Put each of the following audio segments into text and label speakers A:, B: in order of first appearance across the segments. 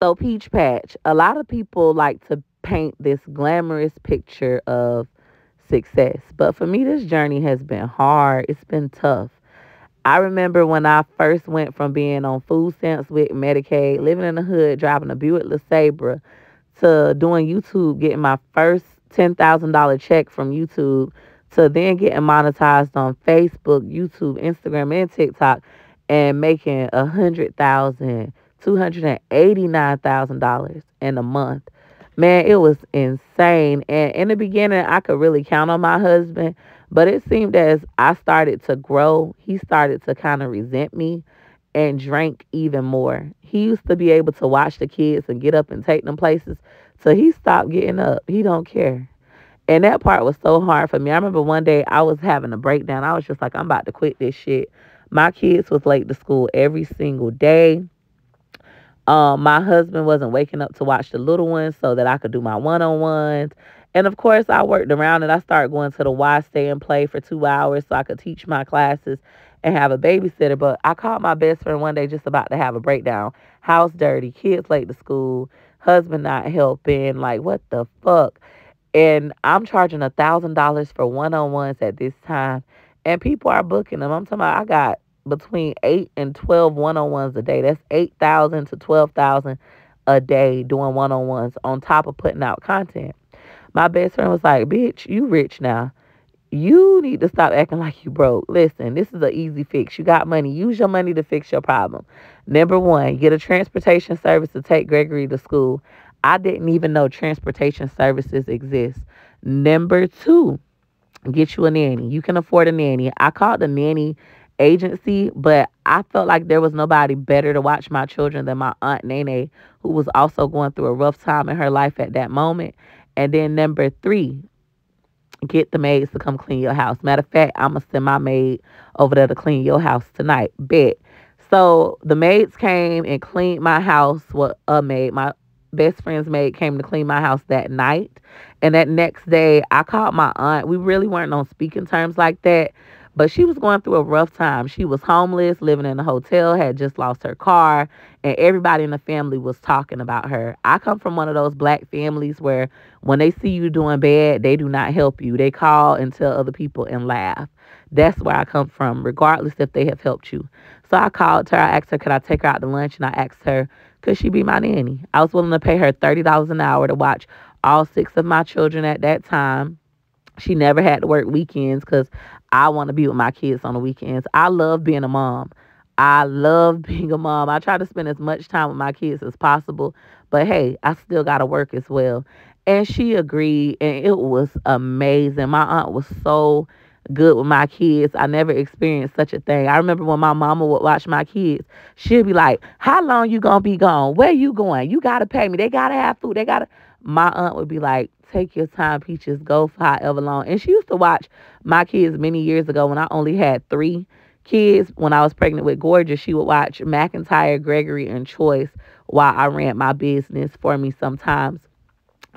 A: So, Peach Patch, a lot of people like to paint this glamorous picture of success. But for me, this journey has been hard. It's been tough. I remember when I first went from being on food stamps with Medicaid, living in the hood, driving a Buick LeSabre, to doing YouTube, getting my first $10,000 check from YouTube, to then getting monetized on Facebook, YouTube, Instagram, and TikTok, and making 100,000, $289,000 in a month. Man, it was insane. And in the beginning, I could really count on my husband, but it seemed as I started to grow, he started to kind of resent me and drank even more. He used to be able to watch the kids and get up and take them places. So he stopped getting up. He don't care. And that part was so hard for me. I remember one day I was having a breakdown. I was just like, I'm about to quit this shit. My kids was late to school every single day. My husband wasn't waking up to watch the little ones so that I could do my one-on-ones. And of course, I worked around it. I started going to the Y Stay and Play for 2 hours so I could teach my classes and have a babysitter. But I called my best friend one day just about to have a breakdown. House dirty, kids late to school, husband not helping. Like, what the fuck? And I'm charging $1,000 for one-on-ones at this time. And people are booking them. I'm talking about I got between 8 and 12 one-on-ones a day. That's 8,000 to 12,000 a day doing one-on-ones on top of putting out content. My best friend was like, bitch, you rich now. You need to stop acting like you broke. Listen, this is an easy fix. You got money. Use your money to fix your problem. Number one, get a transportation service to take Gregory to school. I didn't even know transportation services exist. Number two, get you a nanny. You can afford a nanny. I called the nanny agency, but I felt like there was nobody better to watch my children than my aunt Nene, who was also going through a rough time in her life at that moment. And then number three, get the maids to come clean your house. Matter of fact, I'm going to send my maid over there to clean your house tonight. Bet. So the maids came and cleaned my house. Well, a maid, my best friend's maid came to clean my house that night. And that next day, I called my aunt. We really weren't on speaking terms like that. But she was going through a rough time. She was homeless, living in a hotel, had just lost her car, and everybody in the family was talking about her. I come from one of those black families where when they see you doing bad, they do not help you. They call and tell other people and laugh. That's where I come from, regardless if they have helped you. So I called her. I asked her, could I take her out to lunch? And I asked her, could she be my nanny? I was willing to pay her $30 an hour to watch all six of my children at that time. She never had to work weekends because I want to be with my kids on the weekends. I love being a mom. I love being a mom. I try to spend as much time with my kids as possible. But hey, I still got to work as well. And she agreed, and it was amazing. My aunt was so good with my kids. I never experienced such a thing. I remember when my mama would watch my kids, she'd be like, how long you going to be gone? Where you going? You got to pay me. They got to have food. They got to. My aunt would be like, take your time, Peaches. Go for however long. And she used to watch my kids many years ago when I only had 3 kids. When I was pregnant with Gorgeous, she would watch McIntyre, Gregory, and Choice while I ran my business for me sometimes.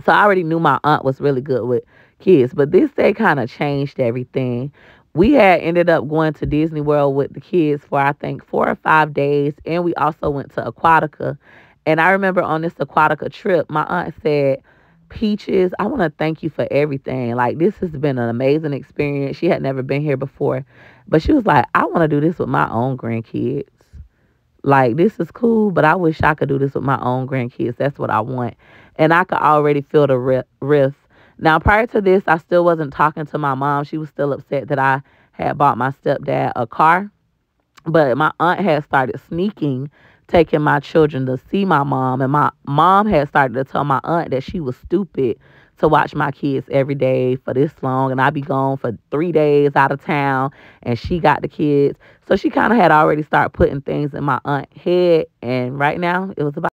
A: So I already knew my aunt was really good with kids. But this day kind of changed everything. We had ended up going to Disney World with the kids for, I think, 4 or 5 days. And we also went to Aquatica. And I remember on this Aquatica trip, my aunt said, Peaches, I want to thank you for everything. Like, this has been an amazing experience. She had never been here before. But she was like, I want to do this with my own grandkids. Like, this is cool, but I wish I could do this with my own grandkids. That's what I want. And I could already feel the rift. Now, prior to this, I still wasn't talking to my mom. She was still upset that I had bought my stepdad a car. But my aunt had started sneaking, taking my children to see my mom. And my mom had started to tell my aunt that she was stupid to watch my kids every day for this long. And I'd be gone for 3 days out of town. And she got the kids. So she kind of had already started putting things in my aunt's head. And right now, it was about